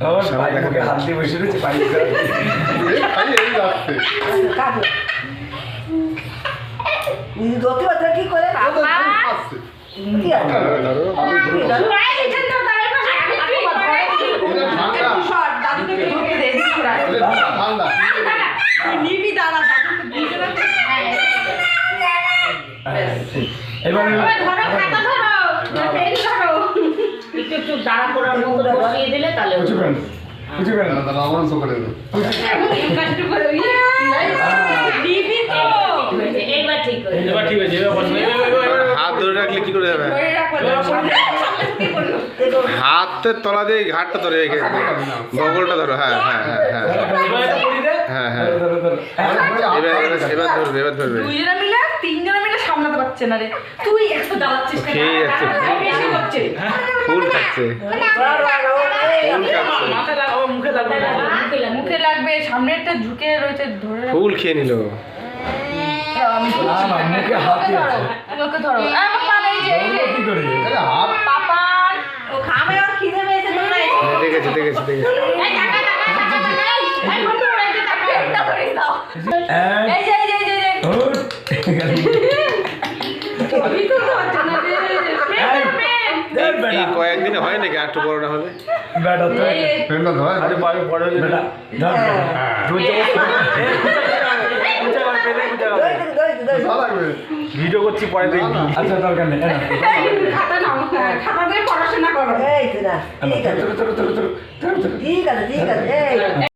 হাত দিয়ে বসে রয়েছে পানি কি করে এবার একটু দাঁড়া করার মতো বসিয়ে দিলে তাহলে এইবার ঠিক হয়েছে। হাত ধরে রাখলে কি করে যাবে? হাতের তলা দিয়ে ঘাটটা ধরে রেখে বগলটা ধরো। হ্যাঁ হ্যাঁ হ্যাঁ হ্যাঁ হ্যাঁ হ্যাঁ এবার ধরবে এবার ধরবে। দুইজনে মিলে তিনজনে মিলে সামলাতে পারছে না রে। তুই একটু দাঁড়াচ্ছিস না, খেয়ে যাচ্ছে বেশি হচ্ছে। ফুল খাচ্ছে মুখে লাগবে, সামনেরটা ঝুঁকে রয়েছে ধরে রাখ। ফুল খেয়ে নিল। মুখে হাতি আছে ওকে ধরো। পাপা এই যে কি করে পাপা ও খাবে, আর খিদে পেয়েছে তোমরা দেখেছি দেখেছি দেখেছি। এই টাকা টাকা টাকা টাকা এই বন্ধু এই যে টাকা একটা ধরে দাও। এই যে এই যে এই যে ভিতর তো হচ্ছে না রে। এই কয়েকদিনে হয় নাকি একটু বড় না হলে? বেটা তো পেন্ডা ধর আরে বড় বড় বেটা ধর ভিডিও করছি পরে দেখবি। আচ্ছা দরকার নেই খাতা নাও, খাতা দিয়ে পড়াশোনা করো। এই তো না ঠিক আছে ঠিক আছে।